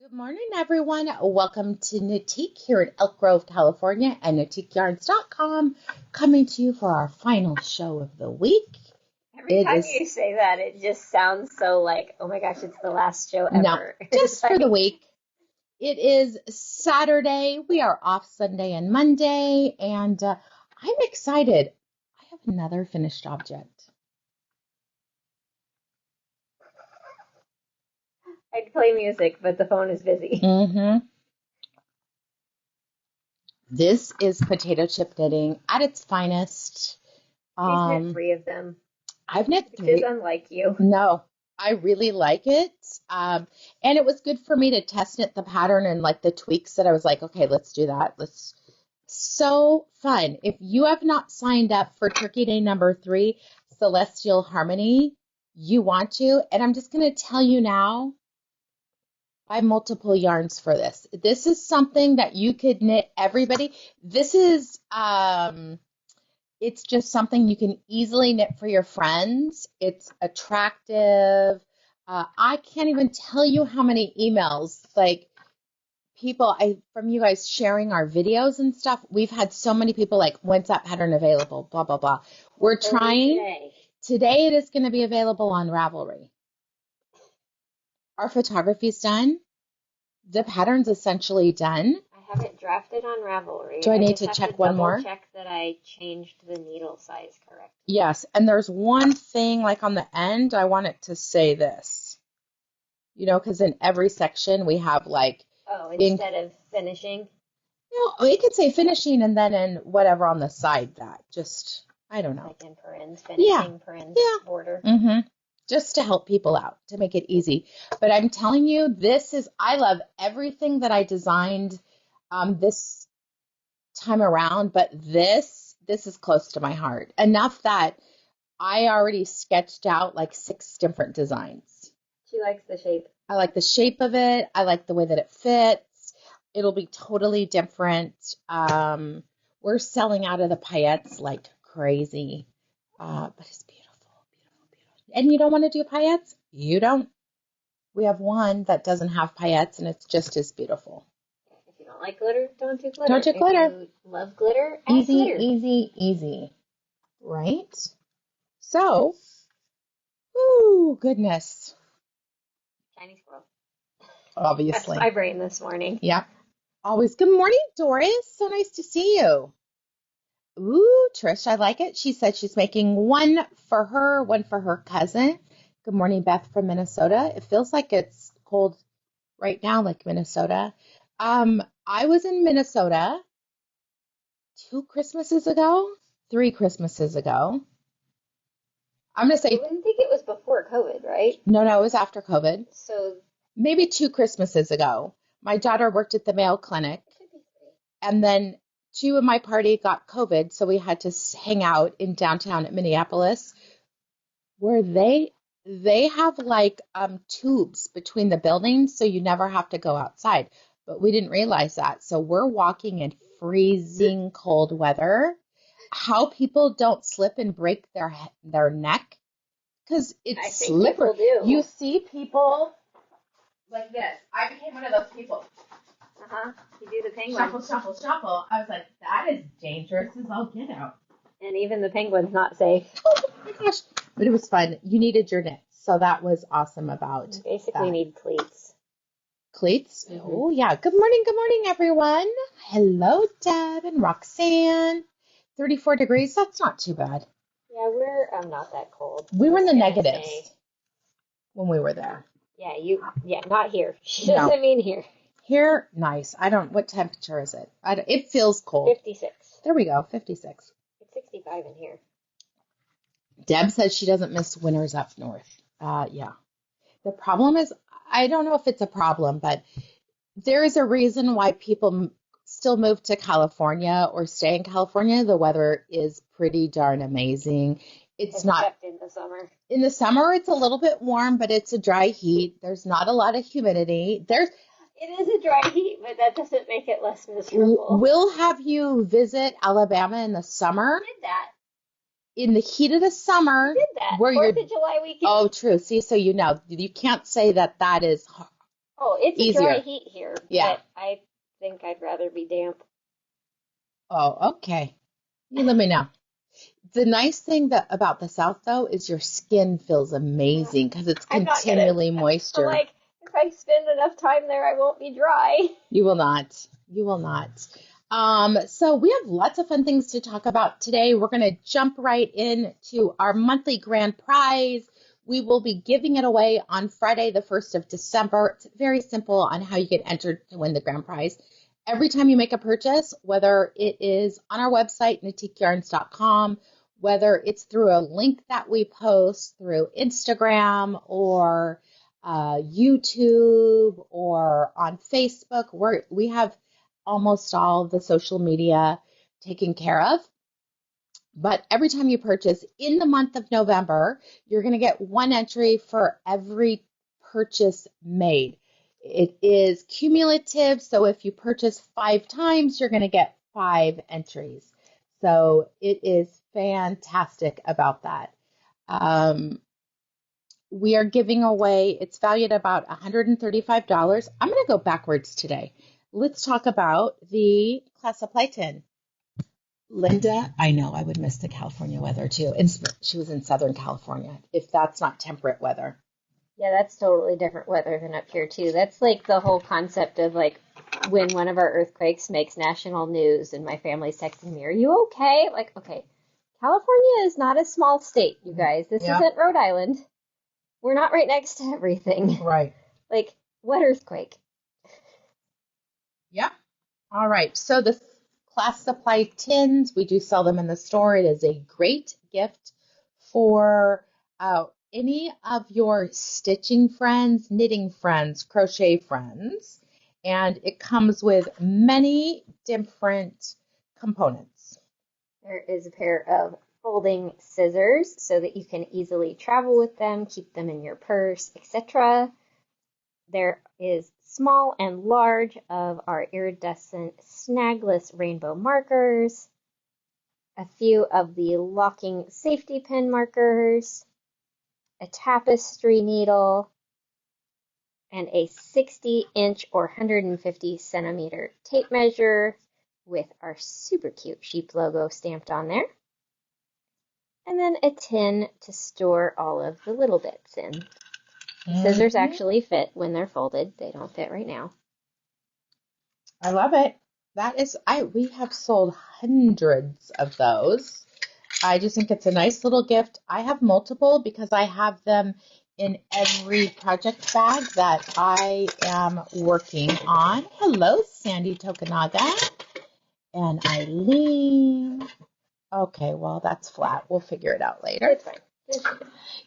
Good morning, everyone. Welcome to Knitique here in Elk Grove, California, and KnitiqueYarns.com, coming to you for our final show of the week. Every time you say that, it just sounds so like, oh my gosh, it's the last show ever. No, just for the week. It is Saturday. We are off Sunday and Monday, and I'm excited. I have another finished object. I'd play music, but the phone is busy. This is potato chip knitting at its finest. I've knit 3 of them. I've knit 3. Which is unlike you. No, I really like it. And it was good for me to test knit the pattern and like the tweaks that I was like, okay, let's do that. So fun. If you have not signed up for Turkey Day number 3, Celestial Harmony, you want to. And I'm just going to tell you now, buy multiple yarns for this. This is something that you could knit everybody. This is, it's just something you can easily knit for your friends. It's attractive. I can't even tell you how many emails, like people from you guys sharing our videos and stuff. We've had so many people like, when's that pattern available? Blah, blah, blah. We're trying. Today it is going to be available on Ravelry. Our photography's done. The pattern's essentially done. I have it drafted on Ravelry. Do I need to check one more? Check that I changed the needle size correct. Yes, and there's one thing like on the end, I want it to say this. You know, because in every section we have like... Oh, instead of finishing? No, it could say finishing and then in whatever on the side that. Just, I don't know. Like in parens, finishing, parens, border. Mm-hmm. Just to help people out, to make it easy. But I'm telling you, I love everything that I designed this time around, but this is close to my heart. Enough that I already sketched out like 6 different designs. She likes the shape. I like the shape of it. I like the way that it fits. It'll be totally different. We're selling out of the paillettes like crazy, but it's beautiful. And you don't want to do paillettes? You don't. We have one that doesn't have paillettes, and it's just as beautiful. If you don't like glitter, don't do glitter. Don't do glitter. If you love glitter, add easy, glitter. Easy. Right? So, ooh, goodness. Chinese squirrel. Obviously. That's my brain this morning. Yeah. Always. Good morning, Doris. So nice to see you. Ooh, Trish, I like it. She said she's making one for her, one for her cousin. Good morning, Beth from Minnesota. It feels like it's cold right now, like Minnesota. I was in Minnesota 3 Christmases ago. I'm going to say... I didn't think it was before COVID, right? No, it was after COVID. So maybe 2 Christmases ago. My daughter worked at the Mayo Clinic. And then 2 of my party got COVID, so we had to hang out in downtown at Minneapolis, where they have like tubes between the buildings, so you never have to go outside. But we didn't realize that, so we're walking in freezing cold weather. How people don't slip and break their neck because it's slippery. You see people like this. I became one of those people. You do the penguin. Shuffle. I was like, that is dangerous as all get out. And even the penguin's not safe. Oh my gosh. But it was fun. You needed your knits. So that was awesome about You basically need cleats. Cleats? Mm-hmm. Oh, yeah. Good morning, everyone. Hello, Deb and Roxanne. 34 degrees. That's not too bad. Yeah, we're not that cold. We were in the negatives when we were there. Yeah, not here. She doesn't mean here. Here, nice. What temperature is it? It feels cold. 56. There we go, 56. It's 65 in here. Deb says she doesn't miss winters up north. Yeah. The problem is, I don't know if it's a problem, but there is a reason why people still move to California or stay in California. The weather is pretty darn amazing. Except in the summer. In the summer, it's a little bit warm, but it's a dry heat. There's not a lot of humidity. It is a dry heat, but that doesn't make it less miserable. We'll have you visit Alabama in the summer. I did that. In the heat of the summer. I did that. 4th of July weekend. Oh, true. See, so you know. You can't say that is Oh, it's a dry Easier. heat here, Yeah. but I think I'd rather be damp. Oh, okay. You let me know. The nice thing about the South, though, is your skin feels amazing because it's I'm not gonna, continually but moisture. like, if I spend enough time there, I won't be dry. You will not. You will not. So we have lots of fun things to talk about today. We're going to jump right into our monthly grand prize. We will be giving it away on Friday, the 1st of December. It's very simple on how you get entered to win the grand prize. Every time you make a purchase, whether it is on our website, NitiqueYarns.com, whether it's through a link that we post through Instagram or YouTube or on Facebook, we have almost all of the social media taken care of. But every time you purchase in the month of November, you're going to get one entry for every purchase made. It is cumulative, so if you purchase 5 times, you're going to get 5 entries. So it is fantastic about that. We are giving away, it's valued at about $135. I'm going to go backwards today. Let's talk about the class supply tin. Linda, I know I would miss the California weather too. And she was in Southern California, if that's not temperate weather. Yeah, that's totally different weather than up here too. That's like the whole concept of like when one of our earthquakes makes national news and my family's texting me, "Are you okay?" Like, okay, California is not a small state, you guys. This isn't Rhode Island. We're not right next to everything. Right. Like, what earthquake? Yeah. All right. So the class supply tins, we do sell them in the store. It is a great gift for any of your stitching friends, knitting friends, crochet friends. And it comes with many different components. There is a pair of folding scissors so that you can easily travel with them, keep them in your purse, etc. There is small and large of our iridescent snagless rainbow markers, a few of the locking safety pin markers, a tapestry needle, and a 60-inch or 150-centimeter tape measure with our super cute sheep logo stamped on there. And then a tin to store all of the little bits in. The scissors actually fit when they're folded. They don't fit right now. I love it. We have sold hundreds of those. I just think it's a nice little gift. I have multiple because I have them in every project bag that I am working on. Hello, Sandy Tokunaga and Eileen. Okay, well, that's flat. We'll figure it out later. It's fine.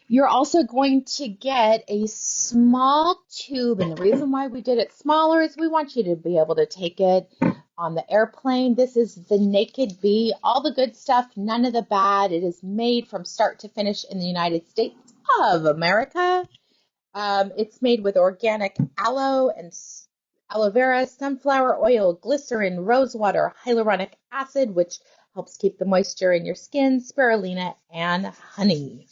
You're also going to get a small tube, and the reason why we did it smaller is we want you to be able to take it on the airplane. This is the Naked Bee, all the good stuff, none of the bad. It is made from start to finish in the United States of America. It's made with organic aloe and aloe vera, sunflower oil, glycerin, rose water, hyaluronic acid, which helps keep the moisture in your skin, spirulina, and honey.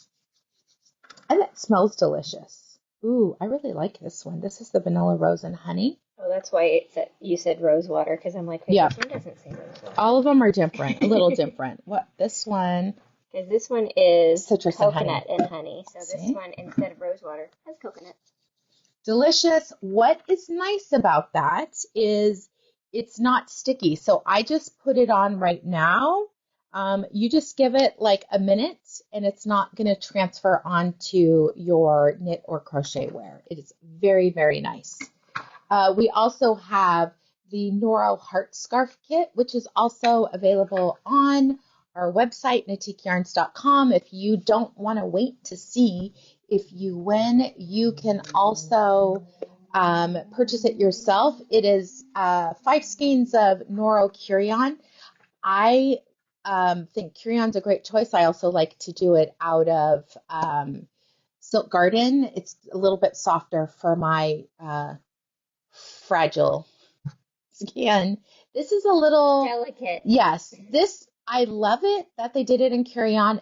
And it smells delicious. Ooh, I really like this one. This is the vanilla rose and honey. Oh, that's why you said rose water, because I'm like, yeah. This one doesn't say rose water. All of them are different, a little different. What? This one? Because this one is citrus coconut and honey. So See? This one, instead of rose water, has coconut. Delicious. What is nice about that is it's not sticky. So I just put it on right now. You just give it like a minute and it's not going to transfer onto your knit or crochet wear. It is very, very nice. We also have the Noro Heart Scarf Kit, which is also available on our website, NitiqueYarns.com. If you don't want to wait to see if you win, you can also purchase it yourself. It is 5 skeins of Noro Curion. I think Curion's a great choice. I also like to do it out of Silk Garden. It's a little bit softer for my fragile skin. This is a little delicate. Yes, I love it that they did it in Curion.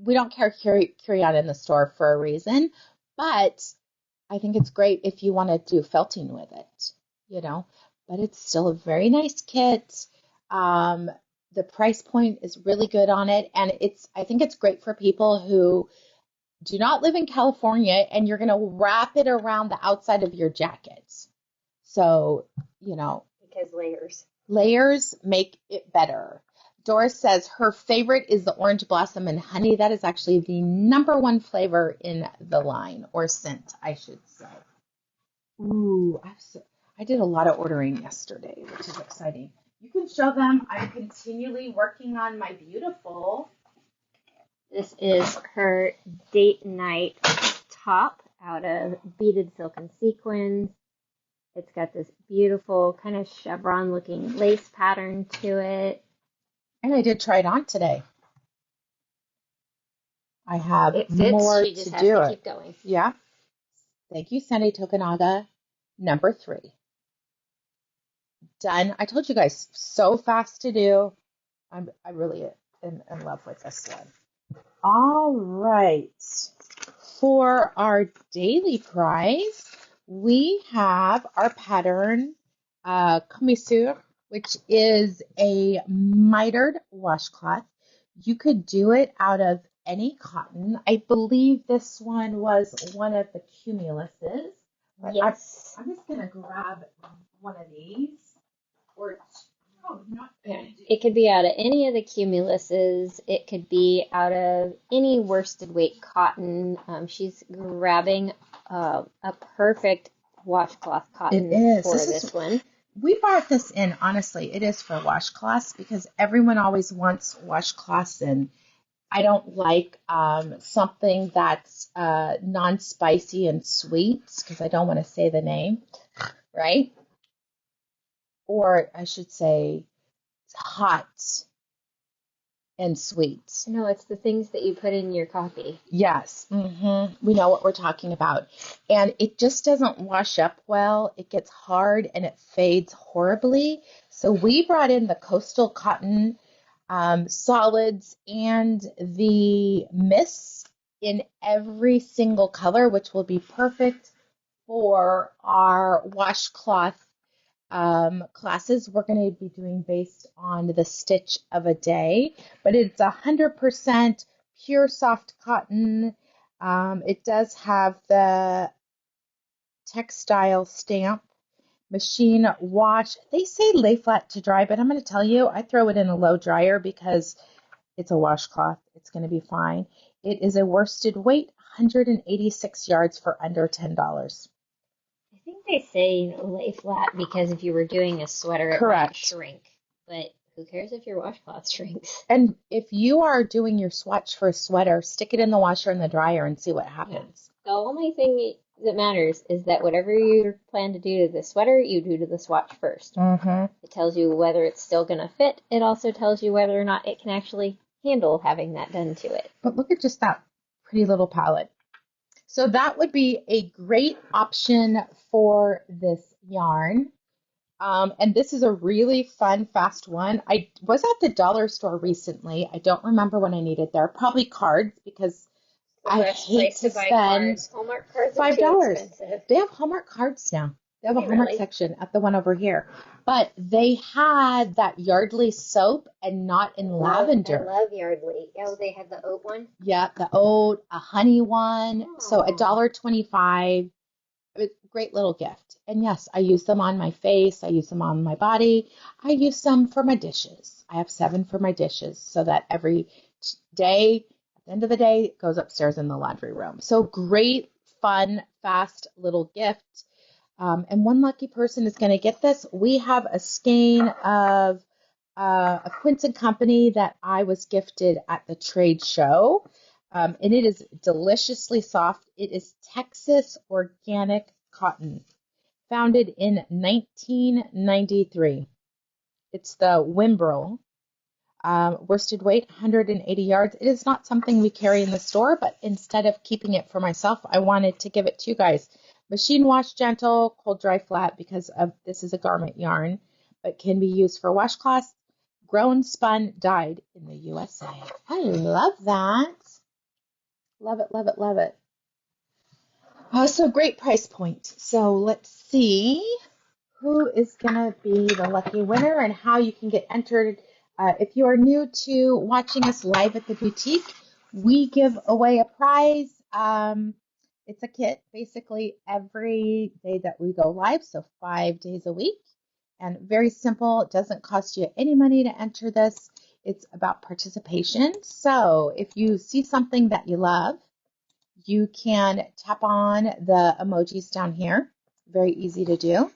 We don't carry Curion in the store for a reason, but I think it's great if you want to do felting with it, but it's still a very nice kit. The price point is really good on it, and I think it's great for people who do not live in California and you're going to wrap it around the outside of your jackets. So, because layers make it better. Doris says her favorite is the orange blossom and honey. That is actually the #1 flavor in the line, or scent, I should say. Ooh, I did a lot of ordering yesterday, which is exciting. You can show them. I'm continually working on my beautiful. This is her date night top out of beaded silk and sequins. It's got this beautiful kind of chevron looking lace pattern to it. And I did try it on today. I have more she just to has do to it. keep going. Yeah. Thank you, Sandy Tokunaga. #3. Done. I told you guys, so fast to do. I really am in love with this one. All right. For our daily prize, we have our pattern, Commissure, which is a mitered washcloth. You could do it out of any cotton. I believe this one was one of the cumuluses. Yes. I'm just going to grab one of these. It could be out of any of the cumuluses. It could be out of any worsted weight cotton. She's grabbing a perfect washcloth cotton for this one. We brought this in, honestly, it is for washcloths because everyone always wants washcloths, and I don't like something that's non-spicy and sweet because I don't want to say the name, right? Or I should say hot and sweet. No, it's the things that you put in your coffee. Yes. We know what we're talking about. And it just doesn't wash up well. It gets hard and it fades horribly. So we brought in the coastal cotton solids and the mists in every single color, which will be perfect for our washcloth classes we're going to be doing based on the stitch of a day, but it's 100% pure soft cotton. It does have the textile stamp, machine wash. They say lay flat to dry, but I'm going to tell you, I throw it in a low dryer because it's a washcloth. It's going to be fine. It is a worsted weight, 186 yards for under $10. I think they say lay flat because if you were doing a sweater, it might shrink. But who cares if your washcloth shrinks? And if you are doing your swatch for a sweater, stick it in the washer and the dryer and see what happens. The only thing that matters is that whatever you plan to do to the sweater, you do to the swatch first. It tells you whether it's still going to fit. It also tells you whether or not it can actually handle having that done to it. But look at just that pretty little palette. So that would be a great option for this yarn. And this is a really fun, fast one. I was at the dollar store recently. I don't remember when I needed there. Probably cards because I hate to spend Hallmark cards $5. They have Hallmark cards now. They have a Hallmark section at the one over here. But they had that Yardley soap and not in lavender. I love Yardley. Oh, they have the oat one? Yeah, the oat, a honey one. Oh. So $1.25. Great little gift. And yes, I use them on my face. I use them on my body. I use them for my dishes. I have 7 for my dishes so that every day, at the end of the day, it goes upstairs in the laundry room. So great, fun, fast little gift. And one lucky person is going to get this. We have a skein of a Quince & Company that I was gifted at the trade show. And it is deliciously soft. It is Texas organic cotton, founded in 1993. It's the Wimbrel. Worsted weight, 180 yards. It is not something we carry in the store, but instead of keeping it for myself, I wanted to give it to you guys. Machine wash gentle, cold dry flat because of this is a garment yarn, but can be used for washcloths. Grown, spun, dyed in the USA. I love that. Love it, love it, love it. So great price point. So let's see who is going to be the lucky winner and how you can get entered. If you are new to watching us live at the boutique, we give away a prize. It's a kit basically every day that we go live, so 5 days a week. And very simple. It doesn't cost you any money to enter this. It's about participation. So if you see something that you love, you can tap on the emojis down here. Very easy to do.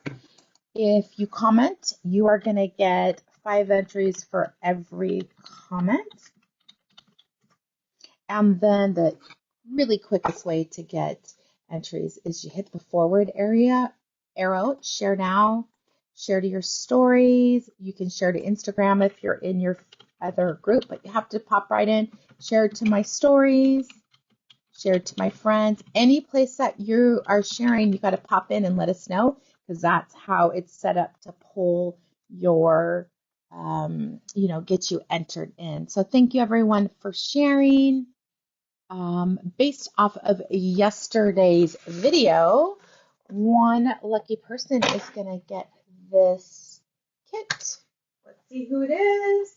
If you comment, you are going to get 5 entries for every comment. And then the really quickest way to get entries is you hit the forward arrow, share now, share to your stories. You can share to Instagram if you're in your other group, but you have to pop right in, share to my stories, share to my friends. Any place that you are sharing, you got to pop in and let us know, because that's how it's set up to pull your, get you entered in. So thank you everyone for sharing. Based off of yesterday's video, one lucky person is going to get this kit. Let's see who it is.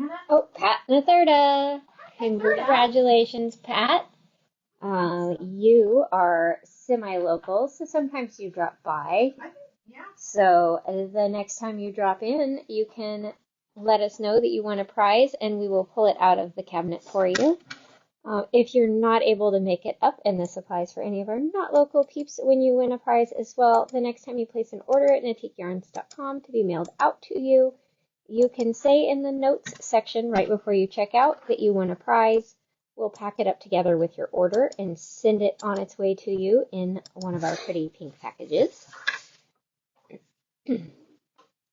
Anna? Oh, Pat Natherda. Congratulations, Pat. You are semi-local, so sometimes you drop by. Yeah. So the next time you drop in, you can let us know that you want a prize, and we will pull it out of the cabinet for you. If you're not able to make it up, and this applies for any of our not local peeps, when you win a prize as well, the next time you place an order at NitiqueYarns.com to be mailed out to you, you can say in the notes section right before you check out that you won a prize. We'll pack it up together with your order and send it on its way to you in one of our pretty pink packages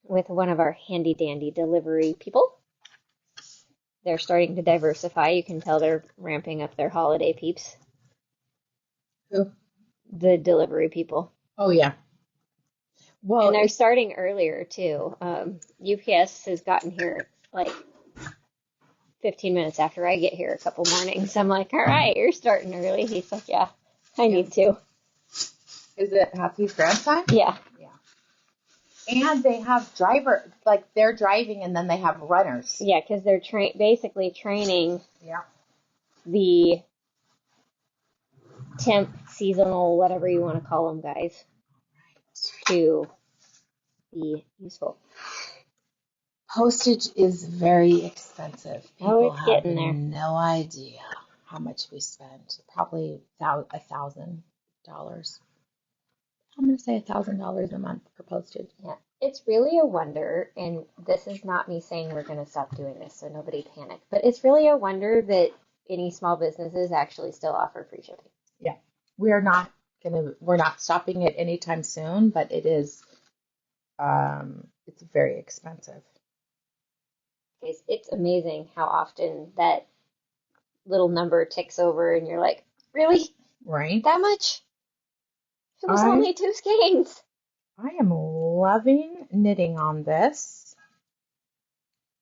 with one of our handy dandy delivery people. They're starting to diversify. You can tell they're ramping up their holiday peeps. Who? The delivery people. Oh, yeah. Well, and they're starting earlier, too. UPS has gotten here like 15 minutes after I get here a couple mornings. I'm like, all right, you're starting early. He's like, yeah, I need to. Is it Happy's grandson? Yeah. And they have they're driving and then they have runners. Yeah, because they're basically training the temp, seasonal, whatever you want to call them, guys, to be useful. Postage is very expensive. People it's getting there. No idea how much we spend. Probably $1,000. I'm going to say $1,000 a month for postage. Yeah, it's really a wonder, and this is not me saying we're going to stop doing this, so nobody panic, but it's really a wonder that any small businesses actually still offer free shipping. Yeah, we're not stopping it anytime soon, but it is, it's very expensive. It's amazing how often that little number ticks over, and you're like, really? Right? That much? It was only 2 skeins. I am loving knitting on this.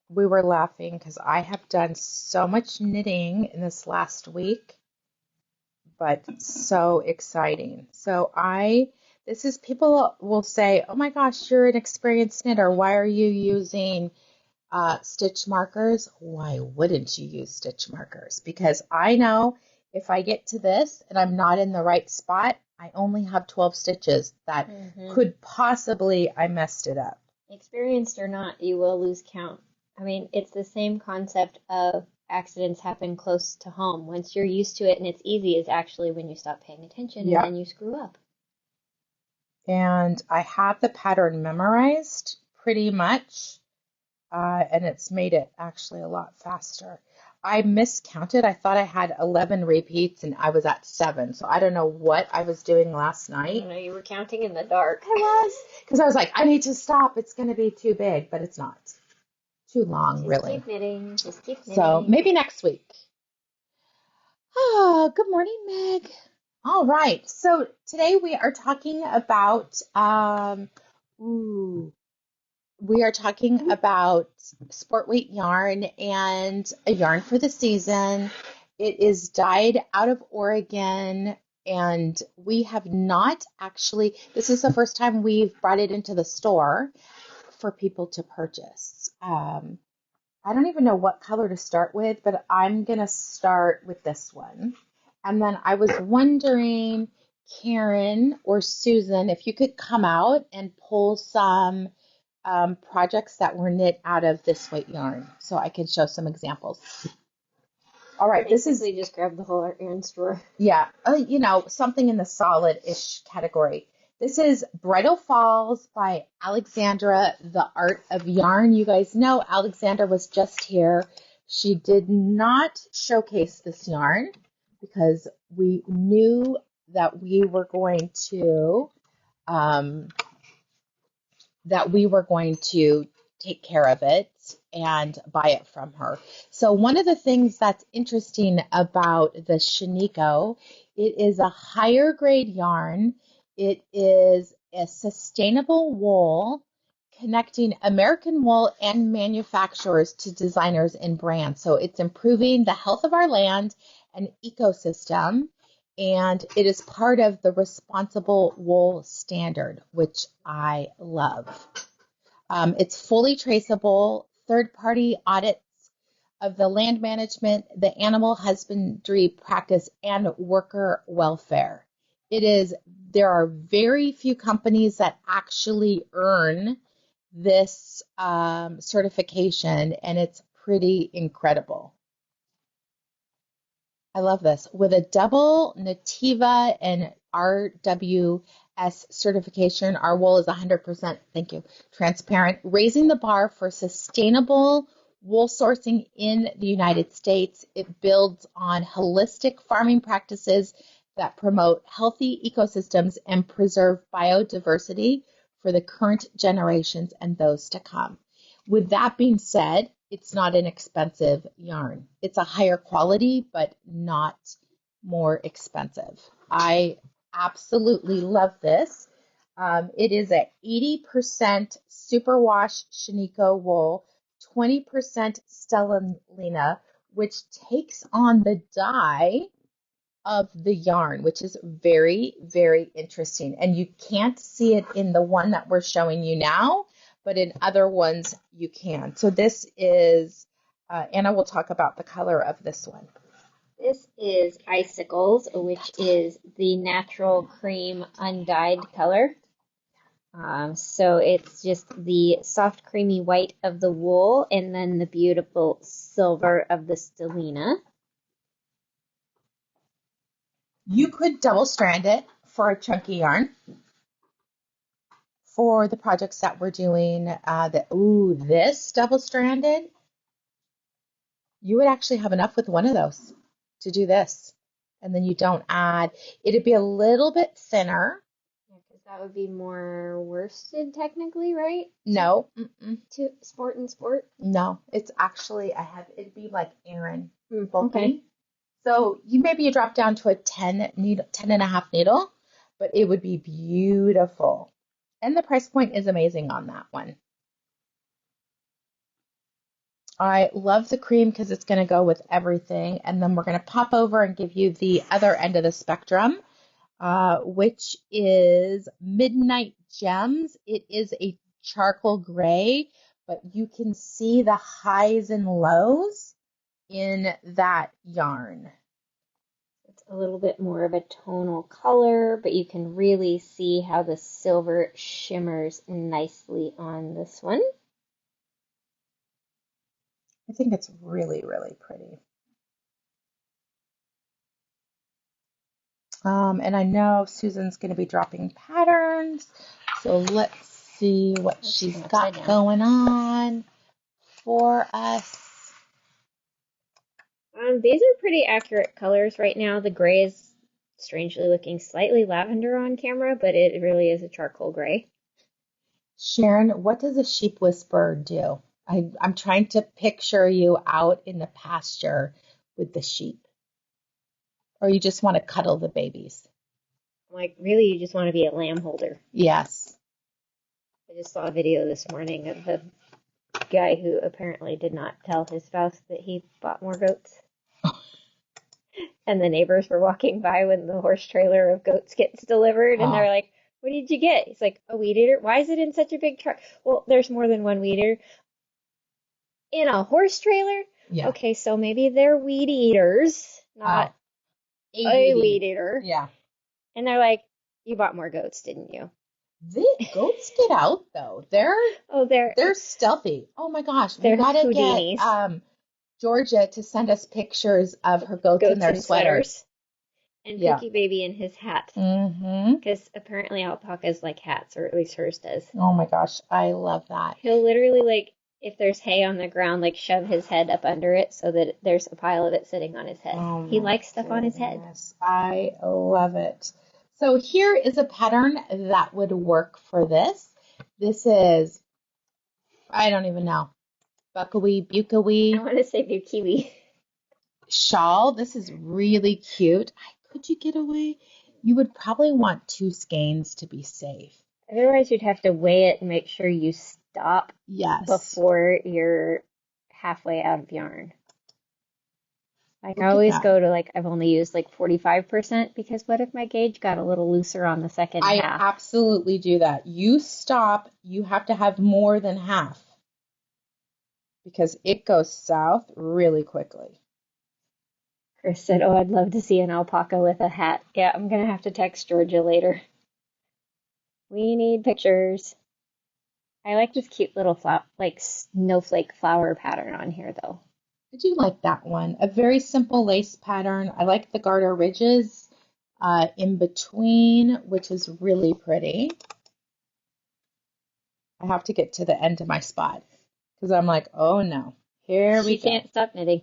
We were laughing because I have done so much knitting in this last week, but so exciting. So people will say, oh my gosh, you're an experienced knitter. Why are you using stitch markers? Why wouldn't you use stitch markers? Because I know if I get to this and I'm not in the right spot, I only have 12 stitches that could possibly, I messed it up. Experienced or not, you will lose count. I mean, it's the same concept of accidents happen close to home. Once you're used to it and it's easy is actually when you stop paying attention and then you screw up. And I have the pattern memorized pretty much, and it's made it actually a lot faster. I miscounted. I thought I had 11 repeats and I was at 7. So I don't know what I was doing last night. I know you were counting in the dark. I was. Because I was like, I need to stop. It's going to be too big, but it's not. Too long, really. Keep knitting. Just keep knitting. So maybe next week. Oh, good morning, Meg. All right. So today we are talking about sport weight yarn and a yarn for the season. It is dyed out of Oregon. And we have not actually, this is the first time we've brought it into the store for people to purchase. I don't even know what color to start with, but I'm going to start with this one. And then I was wondering, Karen or Susan, if you could come out and pull some projects that were knit out of this weight yarn so I can show some examples. All right, this is just grab the whole yarn store. Yeah, something in the solid-ish category. This is Bridal Falls by Alexandra, The Art of Yarn. You guys know Alexandra was just here. She did not showcase this yarn because we knew that we were going to take care of it and buy it from her. So one of the things that's interesting about the Shiniko, it is a higher grade yarn. It is a sustainable wool connecting American wool and manufacturers to designers and brands. So it's improving the health of our land and ecosystem. And it is part of the responsible wool standard, which I love. It's fully traceable, third-party audits of the land management, the animal husbandry practice, and worker welfare. There are very few companies that actually earn this certification, and it's pretty incredible. I love this. With a double Nativa and RWS certification, our wool is 100%, thank you, transparent, raising the bar for sustainable wool sourcing in the United States. It builds on holistic farming practices that promote healthy ecosystems and preserve biodiversity for the current generations and those to come. With that being said, it's not an expensive yarn. It's a higher quality, but not more expensive. I absolutely love this. It is an 80% superwash Shiniko wool, 20% stellalina, which takes on the dye of the yarn, which is very, very interesting. And you can't see it in the one that we're showing you now, but in other ones you can. So this is, Anna will talk about the color of this one. This is Icicles, which is the natural cream undyed color. So it's just the soft creamy white of the wool and then the beautiful silver of the stellina. You could double strand it for a chunky yarn. For the projects that we're doing, this double-stranded, you would actually have enough with one of those to do this. And then you don't add, it'd be a little bit thinner. Yeah, because that would be more worsted technically, right? No. To sport and sport? No, it's actually, it'd be like Aran. Okay. So maybe you drop down to a 10 and a half needle, but it would be beautiful. And the price point is amazing on that one. I love the cream because it's going to go with everything. And then we're going to pop over and give you the other end of the spectrum, which is Midnight Gems. It is a charcoal gray, but you can see the highs and lows in that yarn. It's a little bit more of a tonal color, but you can really see how the silver shimmers nicely on this one. I think it's really, really pretty. And I know Susan's going to be dropping patterns, so let's see what she's got going on for us. These are pretty accurate colors right now. The gray is strangely looking slightly lavender on camera, but it really is a charcoal gray. Sharon, what does a sheep whisperer do? I'm trying to picture you out in the pasture with the sheep. Or you just want to cuddle the babies? Like, really, you just want to be a lamb holder. Yes. I just saw a video this morning of the guy who apparently did not tell his spouse that he bought more goats. And the neighbors were walking by when the horse trailer of goats gets delivered, and they're Oh, like, "What did you get?" He's like, "A weed eater." "Why is it in such a big truck?" "Well, there's more than one weed eater in a horse trailer." yeah. Okay, so maybe they're weed eaters, Oh, not a ADD. weed eater. Yeah. And they're like, "You bought more goats, didn't you?" The goats get out though. Oh, They're stealthy. Oh my gosh, we they're gotta get Houdinis. Georgia to send us pictures of her goats in Goats their in sweaters. sweaters. And Yeah. Cookie Baby in his hat. Mm-hmm. Because apparently alpacas like hats, or at least hers does. Oh my gosh, I love that. He'll literally, like, if there's hay on the ground, like, shove his head up under it so that there's a pile of it sitting on his head. Oh He my likes stuff on his head. goodness. I love it. So here is a pattern that would work for this. This is, I don't even know, Buckawee, I Bukawee want to say Bukiwi. shawl. This is really cute. Could you get away? You would probably want 2 skeins to be safe. Otherwise, you'd have to weigh it and make sure you stop Yes. before you're halfway out of yarn. Like, Look I at always that. go to, like, I've only used like 45% because what if my gauge got a little looser on the second I half? absolutely do that. You stop, you have to have more than half because it goes south really quickly. Chris said, "Oh, I'd love to see an alpaca with a hat." Yeah, I'm gonna have to text Georgia later. We need pictures. I like this cute little like snowflake flower pattern on here, though. I do like that one. A very simple lace pattern. I like the garter ridges in between, which is really pretty. I have to get to the end of my spot because I'm like, oh no, here we She go. can't stop knitting.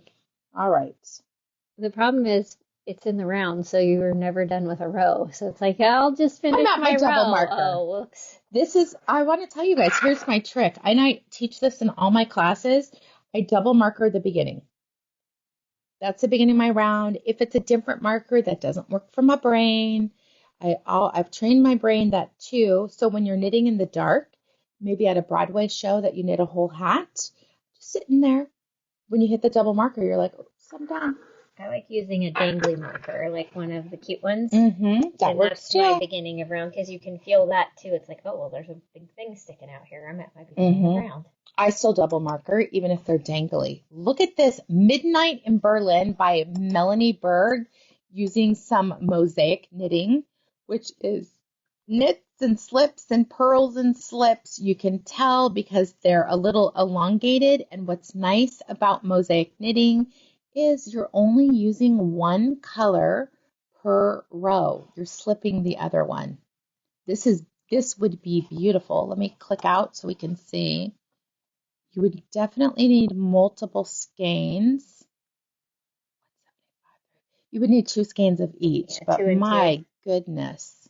All right. The problem is it's in the round, so you're never done with a row. So it's like, I'll just finish I'm at my my double row. marker. Oh, whoops. This is, I want to tell you guys, here's my trick. And I teach this in all my classes. I double marker the beginning. That's the beginning of my round. If it's a different marker that doesn't work for my brain, I've trained my brain that too. So when you're knitting in the dark, maybe at a Broadway show that you knit a whole hat, just sitting there. When you hit the double marker, you're like, oops, I'm done. I like using a dangly marker, like one of the cute ones. Mm-hmm. That And works that's my too. beginning of round, because you can feel that too. It's like, oh, well, there's a big thing sticking out here. I'm at my beginning of round. I still double marker, even if they're dangly. Look at this Midnight in Berlin by Melanie Bird using some mosaic knitting, which is knits and slips and purls and slips. You can tell because they're a little elongated. And what's nice about mosaic knitting is you're only using one color per row. You're slipping the other one. This would be beautiful. Let me click out so we can see. You would definitely need multiple skeins. You would need 2 skeins of each, Yeah, but 2 and 2. my goodness.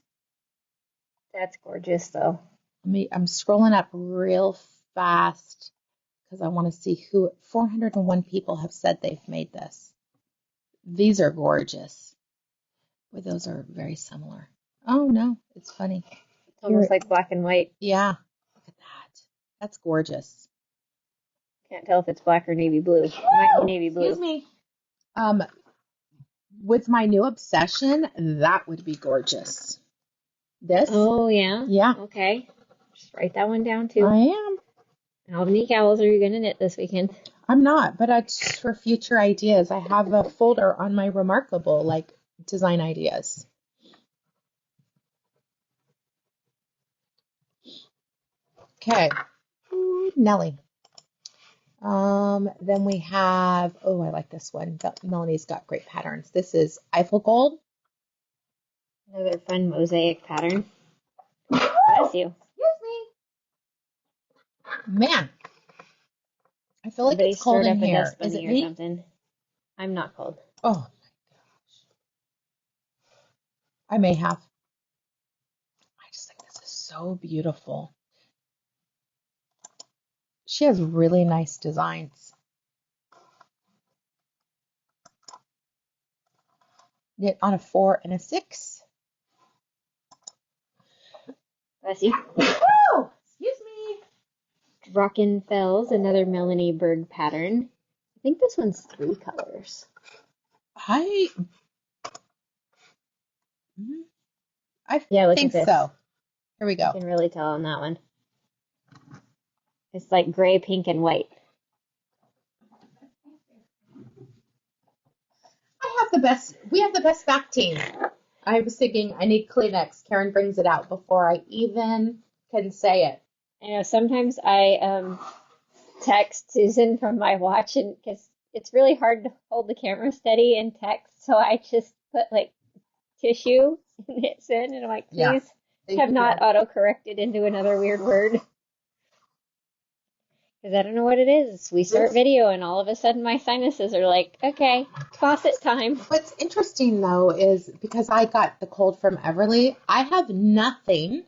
That's gorgeous, though. I'm scrolling up real fast because I want to see 401 people have said they've made this. These are gorgeous. Boy, those are very similar. Oh no, it's funny. It's almost like black and white. Yeah, look at that. That's gorgeous. Can't tell if it's black or navy blue. It might be navy blue. Excuse me. With my new obsession, that would be gorgeous. This? Oh, yeah? Yeah. Okay. Just write that one down, too. I am. How many cowls are you going to knit this weekend? I'm not, but it's for future ideas. I have a folder on my Remarkable, like, design ideas. Okay. Nellie. Then we have, oh, I like this one. Melanie's got great patterns. This is Eiffel Gold. Another fun mosaic pattern. Bless you. Excuse me. Man, I feel like Somebody it's cold stirred in up a here. dust Is bunny it or me? something. I'm not cold. Oh my gosh. I may have. I just think this is so beautiful. She has really nice designs. Knit on a 4 and a 6. Bless you. Oh, excuse me. Rockin' Fells, another Melanie Bird pattern. I think this one's 3 colors. I Mhm. I Yeah, look at think this. so. Here we You go. can really tell on that one. It's like gray, pink, and white. We have the best back team. I was thinking I need Kleenex. Karen brings it out before I even can say it. I know sometimes I text Susan from my watch, and because it's really hard to hold the camera steady and text, so I just put like tissue and hit send, and I'm like, Yeah. please have not auto-corrected into another weird word. Because I don't know what it is. We start video, and all of a sudden my sinuses are like, okay, faucet time. What's interesting though is because I got the cold from Everly, I have nothing,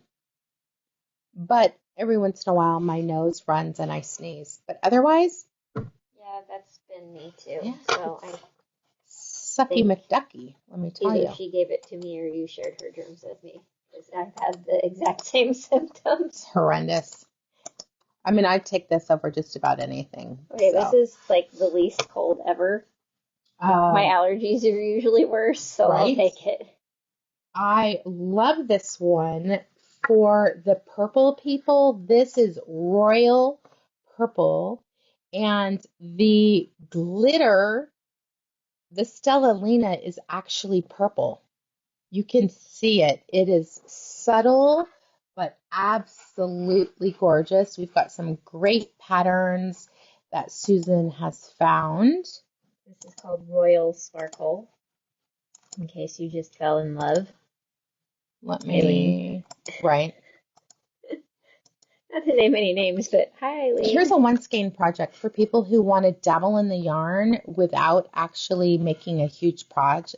but every once in a while my nose runs and I sneeze. But otherwise, Yeah, that's been me too. yeah, So I Sucky think McDucky, let me tell either you. she gave it to me or you shared her germs with me. Because I've had the exact same symptoms. It's horrendous. I mean, I'd take this over just about anything. Okay, So. this is like the least cold ever. My allergies are usually worse, so right? I'll take it. I love this one for the purple people. This is royal purple, and the glitter, the Stellalina, is actually purple. You can see it. It is subtle, but absolutely gorgeous. We've got some great patterns that Susan has found. This is called Royal Sparkle, in case you just fell in love. Let me, right. Not to name any names, but hi, Eileen. Here's a one skein project for people who want to dabble in the yarn without actually making a huge project.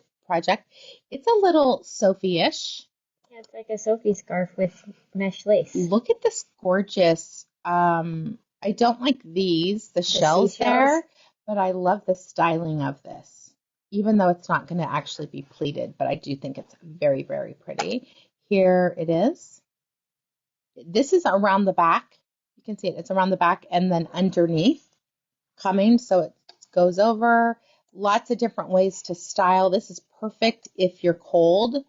It's a little Sophie-ish. Yeah, it's like a Sophie scarf with mesh lace. Look at this gorgeous. I don't like the shells there, but I love the styling of this, even though it's not going to actually be pleated, but I do think it's very, very pretty. Here it is. This is around the back. You can see it. It's around the back and then underneath coming, so it goes over. Lots of different ways to style. This is perfect if you're cold.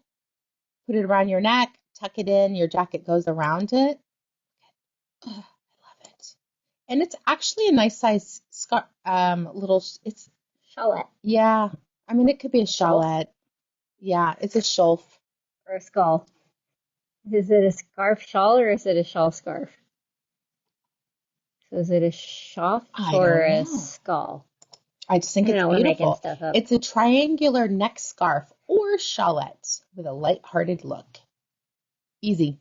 Put it around your neck, tuck it in, your jacket goes around it. Oh, I love it. And it's actually a nice size scarf, it's Shawlette. Yeah. I mean, it could be a shawlette. Yeah, it's a shawl. Or a skull. Is it a scarf shawl or is it a shawl scarf? So is it a shawl or a skull? I just think it's beautiful. We're making stuff up. It's a triangular neck scarf or shawlette with a lighthearted look. Easy.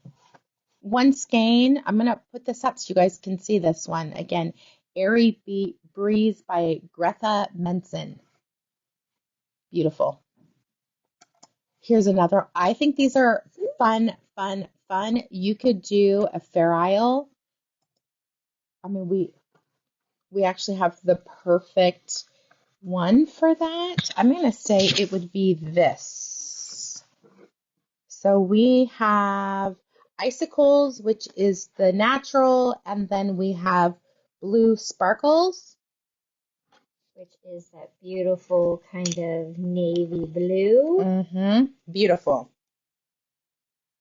One skein. I'm going to put this up so you guys can see this one. Again, Airy Breeze by Greta Menson. Beautiful. Here's another. I think these are fun. You could do a Fair Isle. I mean, we actually have the perfect one for that. I'm going to say it would be this. So we have Icicles, which is the natural, and then we have Blue Sparkles, which is that beautiful kind of navy blue. Beautiful.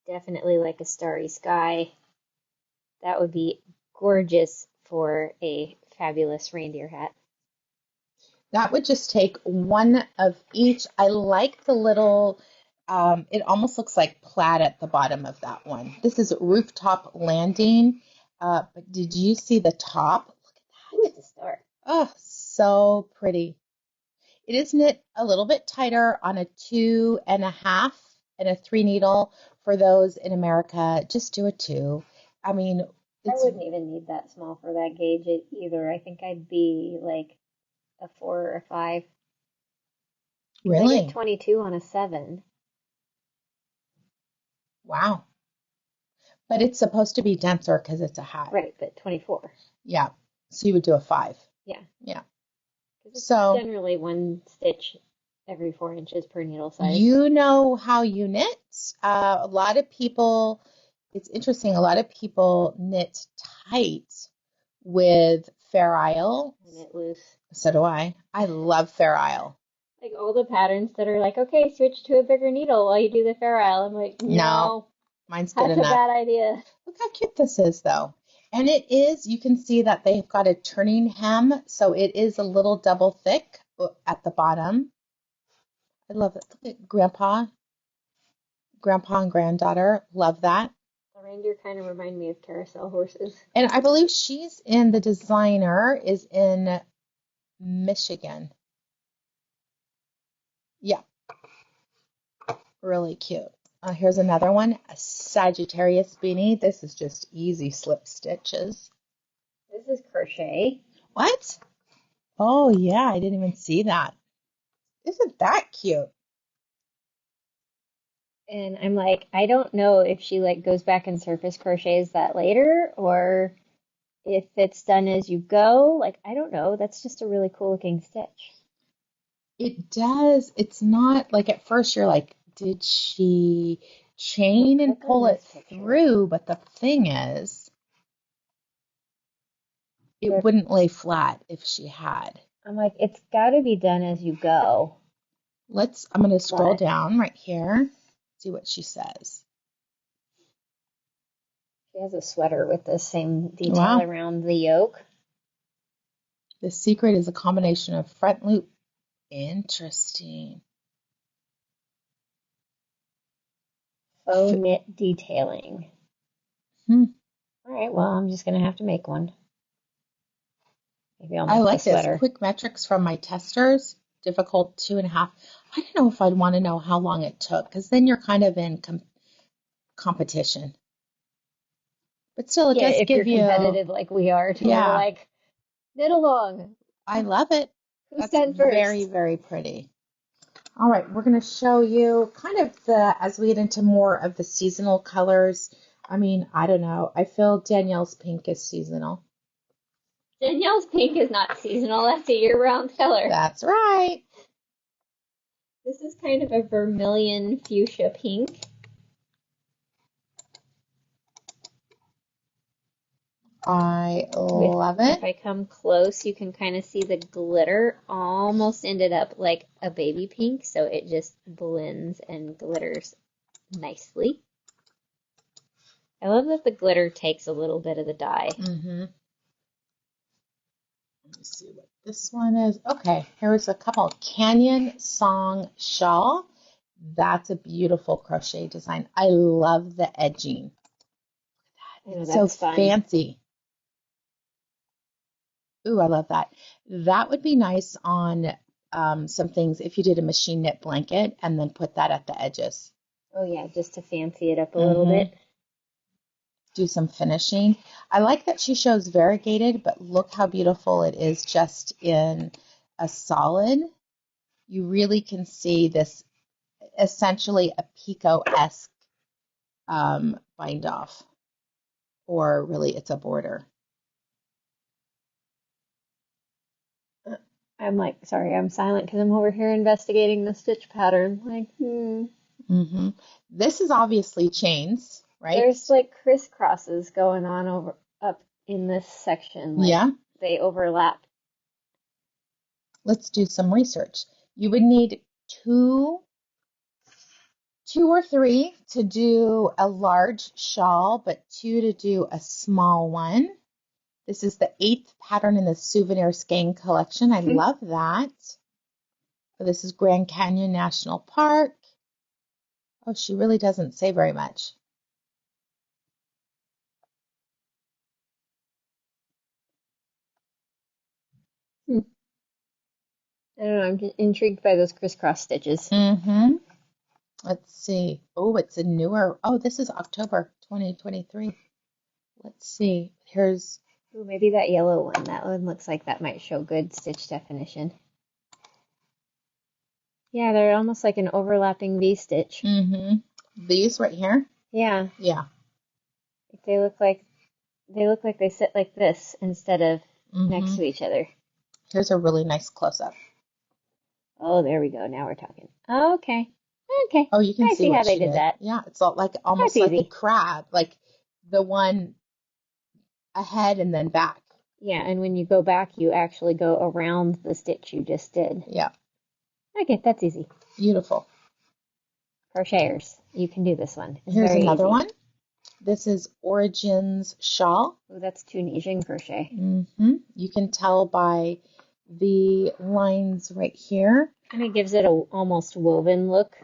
Definitely like a starry sky. That would be gorgeous for a fabulous reindeer hat. That would just take one of each. I like the little, it almost looks like plaid at the bottom of that one. This is Rooftop Landing. But did you see the top? Look at that. Ooh, it's a star. Oh, so pretty. It is knit a little bit tighter on a 2.5 and a 3 needle. For those in America, just do a 2. I mean, I wouldn't even need that small for that gauge either. I think I'd be like a 4 or a 5. Really? I get 22 on a 7. Wow. But it's supposed to be denser because it's a hat. Right, but 24. Yeah. So you would do a 5. Yeah. Yeah. It's so generally one stitch every 4 inches per needle size. You know how you knit. A lot of people, it's interesting, a lot of people knit tight with Fair Isle. I knit loose. So do I. I love Fair Isle. Like all the patterns that are like, okay, switch to a bigger needle while you do the ferrule. I'm like, No, no, mine's good that's a enough. bad idea. Look how cute this is, though. And it is, you can see that they've got a turning hem, so it is a little double thick at the bottom. I love it. Look at grandpa and granddaughter. Love that. The reindeer kind of remind me of carousel horses. And I believe the designer is in Michigan. Yeah, really cute. Here's another one, a Sagittarius beanie. This is just easy slip stitches. This is crochet. What? Oh, yeah, I didn't even see that. Isn't that cute? And I'm like, I don't know if she like goes back and surface crochets that later or if it's done as you go. Like, I don't know. That's just a really cool looking stitch. It does. It's not like at first you're like, did she chain and Click on pull it this picture. through? But the thing is, it There- wouldn't lay flat if she had. I'm like, it's got to be done as you go. I'm going to scroll But down right here, see what she says. she has a sweater with the same detail Wow. around the yoke. The secret is a combination of front loop. Interesting. Faux knit detailing. Hmm. All right, well, I'm just going to have to make one. Maybe I'll I make like the this. sweater. Quick metrics from my testers. Difficult 2.5. I don't know if I'd want to know how long it took because then you're kind of in competition. But still, it Yeah, does if you're give you, competitive like we are, to where we're yeah, like, knit along. I love it. Who That's said very, first? very pretty. All right, we're going to show you kind of as we get into more of the seasonal colors. I mean, I don't know. I feel Danielle's pink is seasonal. Danielle's pink is not seasonal. That's a year-round color. That's right. This is kind of a vermilion fuchsia pink. I love If it. I come close, you can kind of see the glitter almost ended up like a baby pink, so it just blends and glitters nicely. I love that the glitter takes a little bit of the dye. Mm-hmm. Let me see what this one is. Okay, here's a couple. Canyon Song Shawl. That's a beautiful crochet design. I love the edging. I know It's so that's fun. fancy. Ooh, I love that. That would be nice on some things if you did a machine knit blanket and then put that at the edges. Oh yeah, just to fancy it up a little bit. Do some finishing. I like that she shows variegated, but look how beautiful it is just in a solid. You really can see this essentially a picot-esque bind off, or really it's a border. I'm like, sorry, I'm silent because I'm over here investigating the stitch pattern. Like, This is obviously chains, right? There's like crisscrosses going on up in this section. Like, Yeah. they overlap. Let's do some research. You would need two or three to do a large shawl, but two to do a small one. This is the 8th pattern in the Souvenir Skein collection. I love that. So this is Grand Canyon National Park. Oh, she really doesn't say very much. I don't know, I'm intrigued by those crisscross stitches. Let's see. Oh, it's a newer. Oh, this is October 2023. Let's see. Here's. Ooh, maybe that yellow one. That one looks like that might show good stitch definition. Yeah, they're almost like an overlapping V-stitch. These right here? Yeah. Yeah. They look like they sit like this instead of next to each other. Here's a really nice close-up. Oh, there we go. Now we're talking. Oh, okay. Okay. Oh, you can I see what how they she did that. Yeah, it's all like almost That's like a easy. crab, like the one ahead and then back. Yeah, and when you go back, you actually go around the stitch you just did. Yeah. Okay, that's easy. Beautiful. Crocheters, you can do this one. It's Here's very another easy. one. This is Origins Shawl. Oh, that's Tunisian crochet. You can tell by the lines right here. Kind of gives it a almost woven look.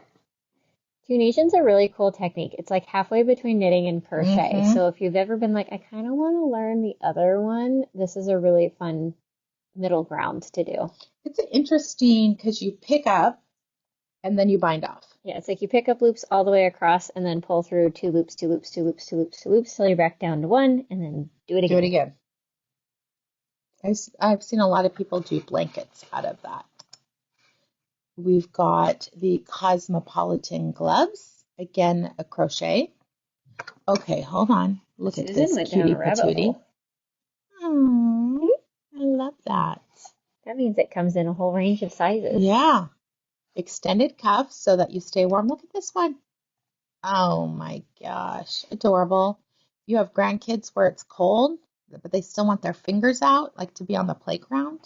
Tunisian's a really cool technique. It's like halfway between knitting and crochet. So if you've ever been like, I kind of want to learn the other one, this is a really fun middle ground to do. It's interesting because you pick up and then you bind off. Yeah, it's like you pick up loops all the way across and then pull through two loops, two loops, two loops, two loops, two loops till you're back down to one, and then do it again. Do it again. I've seen a lot of people do blankets out of that. We've got the Cosmopolitan gloves. Again, a crochet. Okay, hold on. Look at this cutie patootie. Oh, I love that. That means it comes in a whole range of sizes. Yeah. Extended cuffs so that you stay warm. Look at this one. Oh my gosh. Adorable. You have grandkids where it's cold, but they still want their fingers out, like to be on the playground.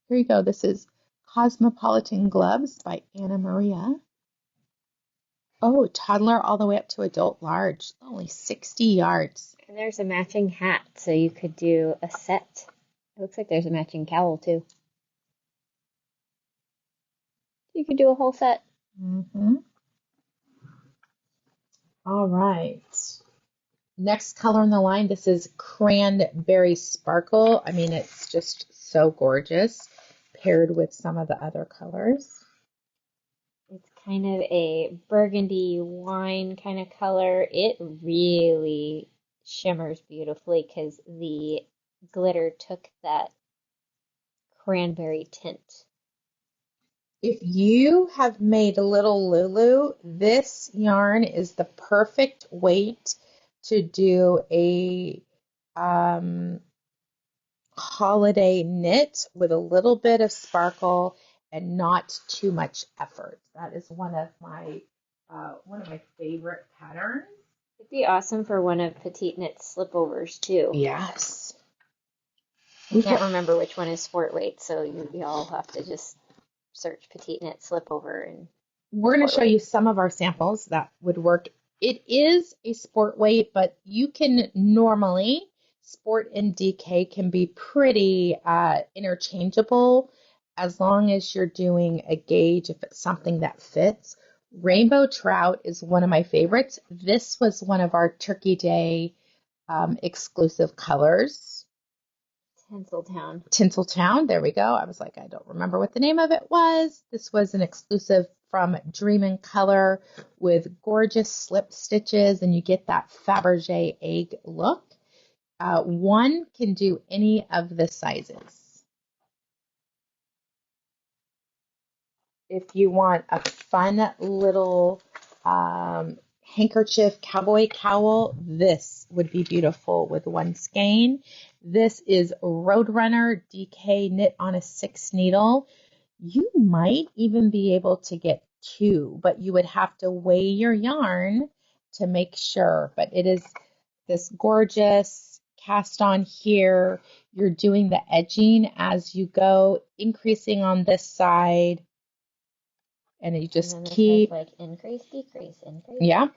Here you go. This is Cosmopolitan Gloves by Anna Maria. Oh, toddler all the way up to adult large. Only 60 yards. And there's a matching hat, so you could do a set. It looks like there's a matching cowl, too. You could do a whole set. All right. Next color in the line, this is Cranberry Sparkle. I mean, it's just so gorgeous paired with some of the other colors. It's kind of a burgundy wine kind of color. It really shimmers beautifully because the glitter took that cranberry tint. If you have made a little Lulu, this yarn is the perfect weight to do a holiday knit with a little bit of sparkle and not too much effort. That is one of my favorite patterns. It'd be awesome for one of Petite Knit's slipovers too. Yes. I can't remember which one is sport weight, so you all have to just search Petite Knit slipover. And we're going to show you some of our samples that would work. It is a sport weight, but you can normally, sport and DK can be pretty interchangeable as long as you're doing a gauge if it's something that fits. Rainbow Trout is one of my favorites. This was one of our Turkey Day exclusive colors. Tinseltown, there we go. I was like, I don't remember what the name of it was. This was an exclusive from Dream in Color with gorgeous slip stitches, and you get that Fabergé egg look. One can do any of the sizes. If you want a fun little handkerchief cowboy cowl, this would be beautiful with one skein. This is Roadrunner DK knit on a 6 needle. You might even be able to get 2, but you would have to weigh your yarn to make sure. But it is this gorgeous cast on here. You're doing the edging as you go, increasing on this side. And you just keep like increase, decrease, increase. Yeah.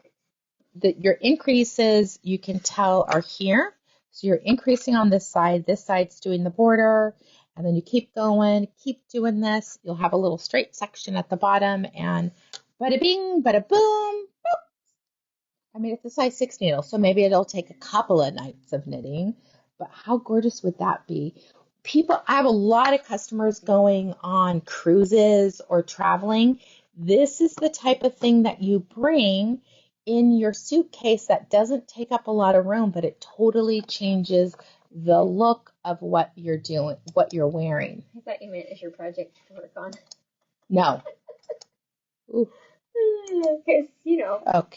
Your increases, you can tell, are here. So you're increasing on this side's doing the border, and then you keep going, keep doing this. You'll have a little straight section at the bottom, and bada bing, bada boom. Boop. I mean, it's a size 6 needle, so maybe it'll take a couple of nights of knitting, but how gorgeous would that be? I have a lot of customers going on cruises or traveling. This is the type of thing that you bring in your suitcase that doesn't take up a lot of room, but it totally changes the look of what you're doing, what you're wearing. I thought you meant as your project to work on. No. Because,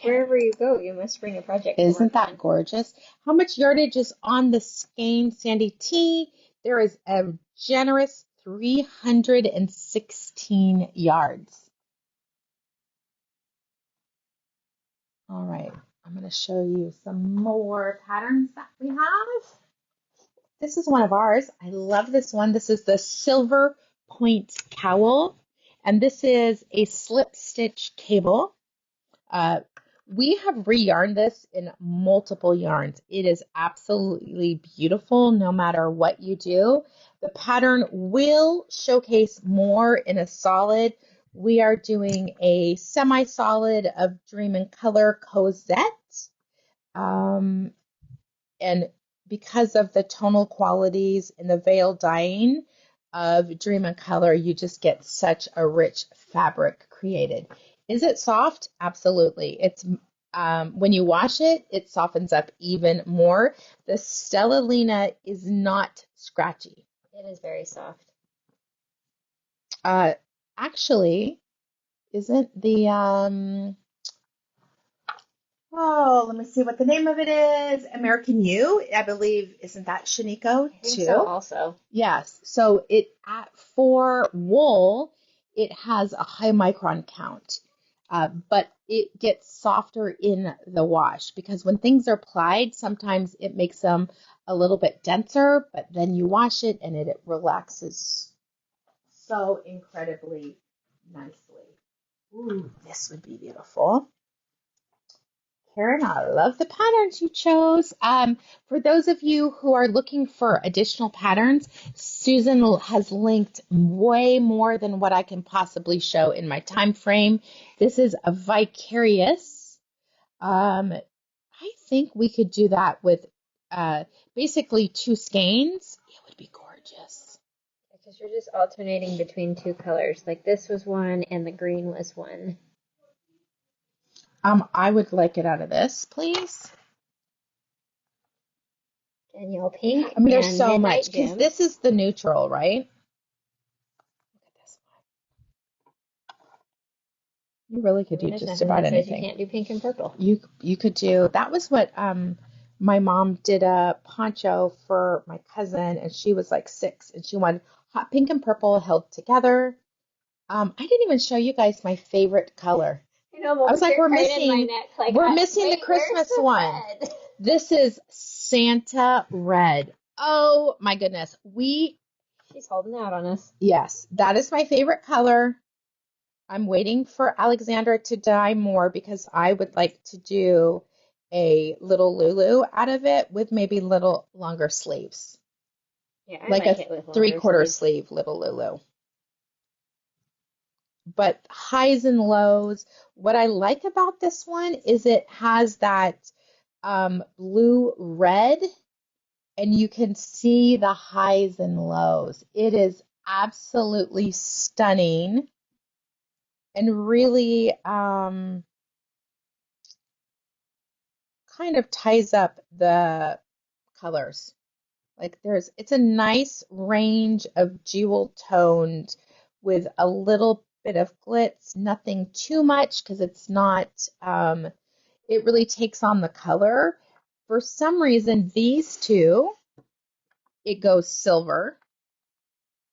wherever you go, you must bring a project to Isn't work that on. gorgeous? How much yardage is on the skein, Sandy T? There is a generous 316 yards. All right, I'm going to show you some more patterns that we have. This is one of ours. I love this one. This is the Silver Point Cowl, And this is a slip stitch cable. We have re-yarned this in multiple yarns. It is absolutely beautiful no matter what you do. The pattern will showcase more in a solid. We are doing a semi-solid of Dream in Color Cosette. And because of the tonal qualities in the veil dyeing of Dream in Color, you just get such a rich fabric created. Is it soft? Absolutely. It's when you wash it, it softens up even more. The Stellalina is not scratchy. It is very soft. Actually, isn't the oh, let me see what the name of it is. American You, I believe, isn't that Shiniko I think too? so also. Yes. So for wool, it has a high micron count, but it gets softer in the wash because when things are plied, sometimes it makes them a little bit denser, but then you wash it and it relaxes so incredibly nicely. Ooh, this would be beautiful. Karen, I love the patterns you chose. For those of you who are looking for additional patterns, Susan has linked way more than what I can possibly show in my time frame. This is a vicarious. I think we could do that with basically 2 skeins. It would be gorgeous. Because you're just alternating between 2 colors. Like this was one and the green was one. I would like it out of this, please. Danielle pink. I mean, there's and so Midnight much because Gem. this is the neutral, right? Look at this one. You really could do just about anything. You can't do pink and purple. You could do. That was what my mom did a poncho for my cousin, and she was like 6, and she wanted hot pink and purple held together. I didn't even show you guys my favorite color. I was like, we're missing the Christmas one. Red? This is Santa Red. Oh my goodness. She's holding out on us. Yes, that is my favorite color. I'm waiting for Alexandra to dye more because I would like to do a little Lulu out of it with maybe little longer sleeves. Yeah, like a 3/4 sleeve little Lulu. But highs and lows. What I like about this one is it has that blue red, and you can see the highs and lows. It is absolutely stunning and really kind of ties up the colors. Like it's a nice range of jewel toned with a little bit of glitz, nothing too much because it's not, it really takes on the color. For some reason, these two, it goes silver.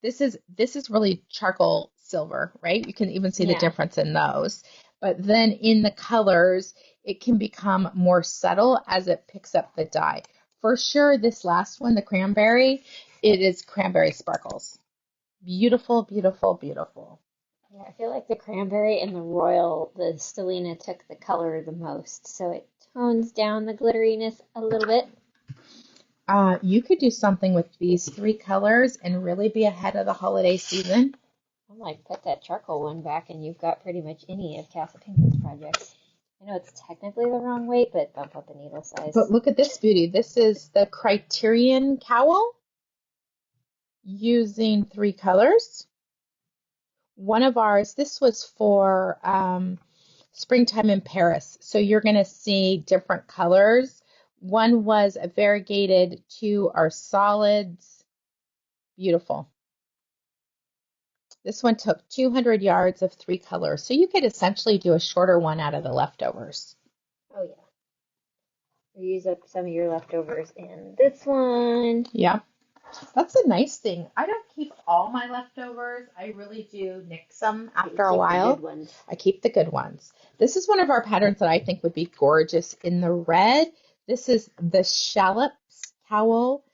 This is really charcoal silver, right? You can even see the difference in those. But then in the colors, it can become more subtle as it picks up the dye. For sure, this last one, the cranberry, it is Cranberry Sparkles. Beautiful, beautiful, beautiful. Yeah, I feel like the cranberry and the royal, the Stellina took the color the most, so it tones down the glitteriness a little bit. You could do something with these 3 colors and really be ahead of the holiday season. I'm like, put that charcoal one back and you've got pretty much any of Casapinka's projects. I know it's technically the wrong weight, but bump up the needle size. But look at this beauty. This is the Criterion cowl using 3 colors. One of ours, this was for springtime in Paris. So you're going to see different colors. One was a variegated, 2 are solids. Beautiful. This one took 200 yards of 3 colors. So you could essentially do a shorter one out of the leftovers. Oh, yeah. Or use up some of your leftovers in this one. Yeah. That's a nice thing. I don't keep all my leftovers. I really do nix them after a while. I keep the good ones. This is one of our patterns that I think would be gorgeous in the red. This is the Shallops Towel,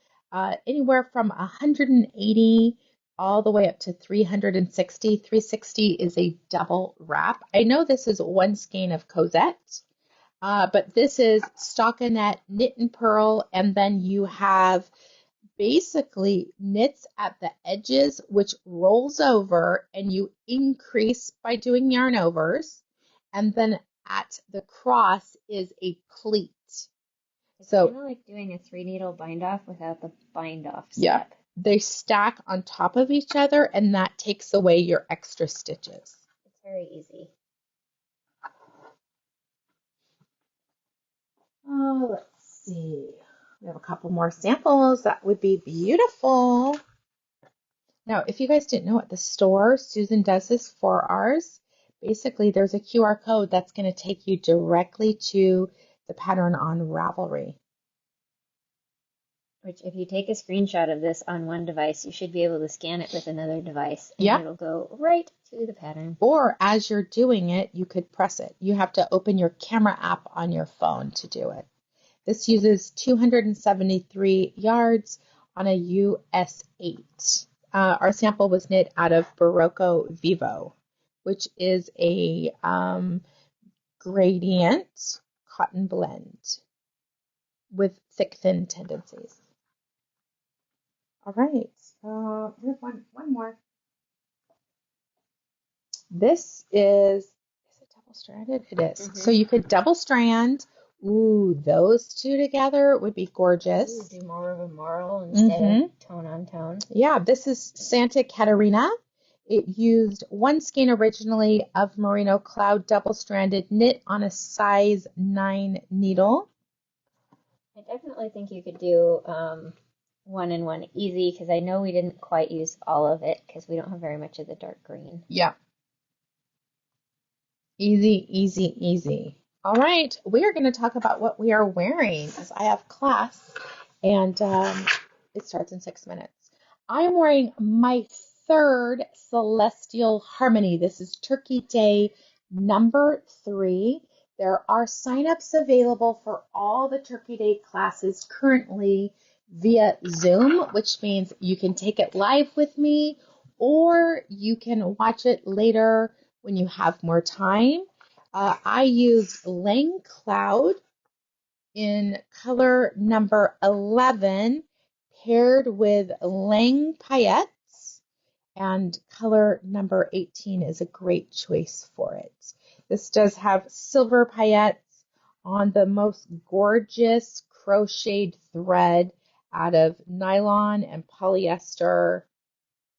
anywhere from 180 all the way up to 360. 360 is a double wrap. I know this is one skein of Cosette, but this is stockinette, knit and purl, and then you have basically knits at the edges, which rolls over, and you increase by doing yarn overs, and then at the cross is a pleat. It's So kind of like doing a 3-needle bind off without the bind off yeah, step. they stack on top of each other, and that takes away your extra stitches. It's very easy. Oh, let's see. We have a couple more samples. That would be beautiful. Now, if you guys didn't know, at the store, Susan does this for ours. Basically, there's a QR code that's going to take you directly to the pattern on Ravelry. Which, if you take a screenshot of this on one device, you should be able to scan it with another device, and Yeah. it'll go right to the pattern. Or as you're doing it, you could press it. You have to open your camera app on your phone to do it. This uses 273 yards on a US 8. Our sample was knit out of Barocco Vivo, which is a gradient cotton blend with thick, thin tendencies. All right, we have one more. This is it double-stranded? It is. So you could double strand. Ooh, those two together would be gorgeous. Ooh, do more of a marl instead of tone on tone. Yeah, this is Santa Katarina. It used one skein originally of merino cloud double-stranded knit on a size 9 needle. I definitely think you could do 1 and 1 easy, because I know we didn't quite use all of it because we don't have very much of the dark green. Yeah. Easy, easy, easy. All right, we are going to talk about what we are wearing because I have class and it starts in 6 minutes. I am wearing my third Celestial Harmony. This is Turkey Day number 3. There are signups available for all the Turkey Day classes currently via Zoom, which means you can take it live with me or you can watch it later when you have more time. I used Lang Cloud in color number 11 paired with Lang Paillettes, and color number 18 is a great choice for it. This does have silver paillettes on the most gorgeous crocheted thread out of nylon and polyester.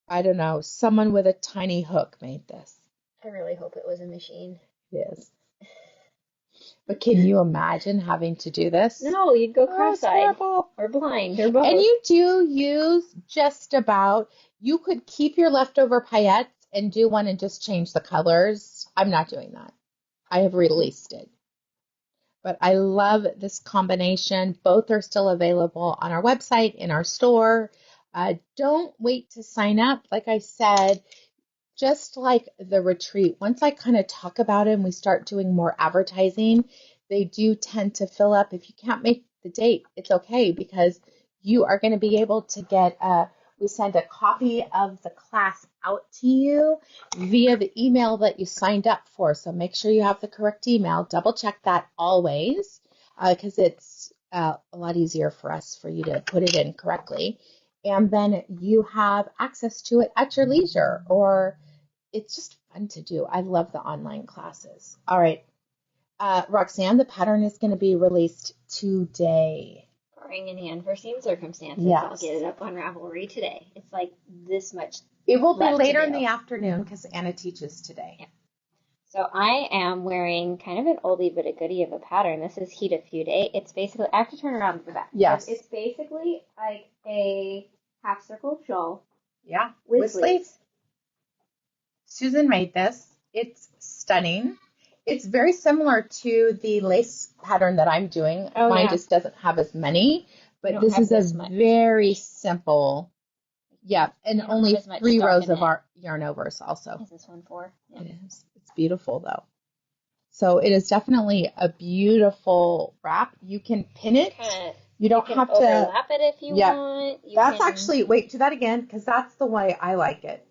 I don't know, someone with a tiny hook made this. I really hope it was a machine. It is. But can you imagine having to do this? No, you'd go cross-eyed horrible. or blind or both. And you do use just about, you could keep your leftover paillettes and do one and just change the colors. I'm not doing that. I have released it. But I love this combination. Both are still available on our website, in our store. Don't wait to sign up. Like I said, just like the retreat, once I kind of talk about it and we start doing more advertising, they do tend to fill up. If you can't make the date, it's okay because you are going to be able to get we send a copy of the class out to you via the email that you signed up for. So make sure you have the correct email. Double check that always because it's a lot easier for you to put it in correctly. And then you have access to it at your leisure, or it's just fun to do. I love the online classes. All right. Roxanne, the pattern is going to be released today. Barring any unforeseen circumstances, Yes. I'll get it up on Ravelry today. It's like this much. It will be left later to in do. the afternoon because Anna teaches today. Yeah. So I am wearing kind of an oldie but a goodie of a pattern. This is Hitofude. It's basically, I have to turn around the back. Yes. It's basically like a half circle shawl. Yeah. With sleeves. Susan made this. It's stunning. It's very similar to the lace pattern that I'm doing. Oh, Mine yeah. just doesn't have as many, We but don't this have is this a much. very simple. Yeah, and don't only have as much 3 stock rows in of it. our yarn overs also. Is this one for? Yeah. It is. It's beautiful though. So it is definitely a beautiful wrap. You can pin it You don't have to overlap it if you yeah. want. That's actually, wait, do that again, because that's the way I like it.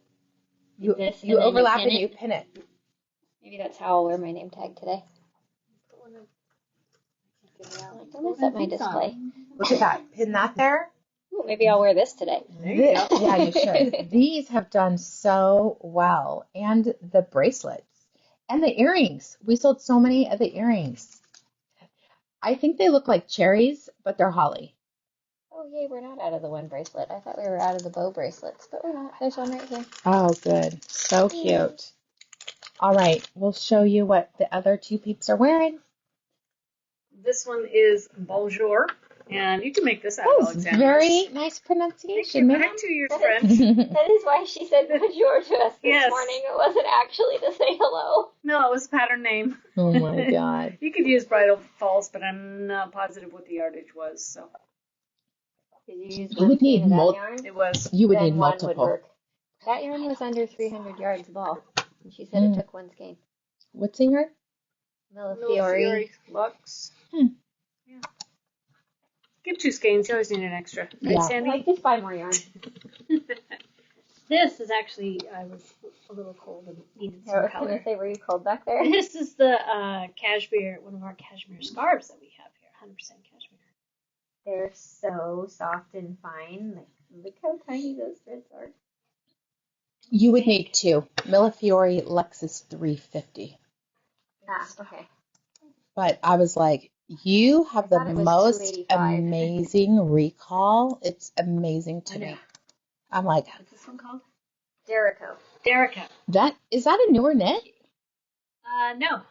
You overlap and you pin it. Maybe that's how I'll wear my name tag today. Don't mess up my display. Look at that. Pin that there. Ooh, maybe I'll wear this today. There you go. Yeah, you should. These have done so well. And the bracelets. And the earrings. We sold so many of the earrings. I think they look like cherries, but they're holly. Oh, yay, we're not out of the one bracelet. I thought we were out of the bow bracelets, but we're not. There's one right here. Oh, good. So cute. All right, we'll show you what the other two peeps are wearing. This one is Bonjour, and you can make this out of Alexandra. Very nice pronunciation. Back to your French. That is why she said bonjour to us this morning. It wasn't actually to say hello. No, it was a pattern name. Oh my God. You could use bridal false, but I'm not positive what the yardage was. So did you use you would need yarn? It was. You would then need one multiple. Would work. That yarn was under 300 yards of all. And she said it took one skein. What's in your? Millefiori Lux. Yeah. Give 2 skeins. You always need an extra. Right, Sandy? Like, just buy more yarn. This is actually, I was a little cold and needed some I was color. going to say, were you cold back there? This is the cashmere, one of our cashmere scarves that we have here, 100% cashmere. They're so soft and fine. Like, look how tiny those threads are. You would need 2. Millefiori Lux is $350. Ah, okay. But I was like, you have the most $285. amazing recall. It's amazing to me. I'm like, What's this one called? Derecho. Derecho. is that a newer knit? No.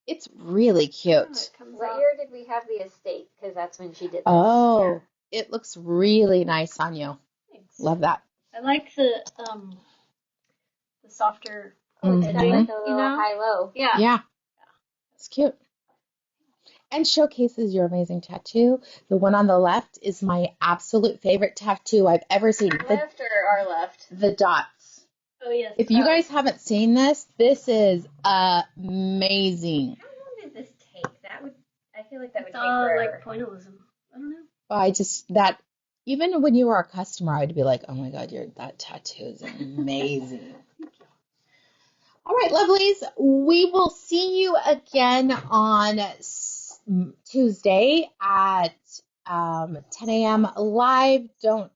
It's really cute. What year did we have the estate? Because that's when she did this. Oh, it looks really nice on you. Thanks. Love that. I like the softer It's got like a you little know? high-low. Yeah. Yeah. It's cute. And showcases your amazing tattoo. The one on the left is my absolute favorite tattoo I've ever seen. Left or our left? The dots. Oh, yes. If you guys haven't seen this is amazing. How long did this take? I feel like that would It's take all forever. like pointillism. I don't know. Even when you were a customer, I'd be like, oh my God, that tattoo is amazing. All right, lovelies, we will see you again on Tuesday at 10 a.m. live. Don't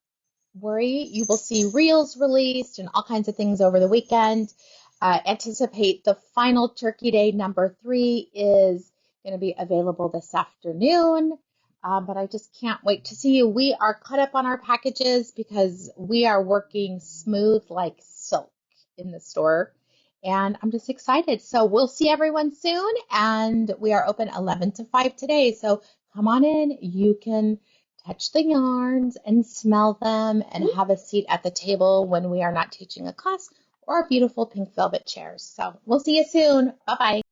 worry, you will see reels released and all kinds of things over the weekend. Anticipate the final Turkey Day number 3 is going to be available this afternoon. But I just can't wait to see you. We are caught up on our packages because we are working smooth like silk in the store. And I'm just excited. So we'll see everyone soon. And we are open 11 to 5 today. So come on in. You can touch the yarns and smell them and have a seat at the table when we are not teaching a class or our beautiful pink velvet chairs. So we'll see you soon. Bye-bye.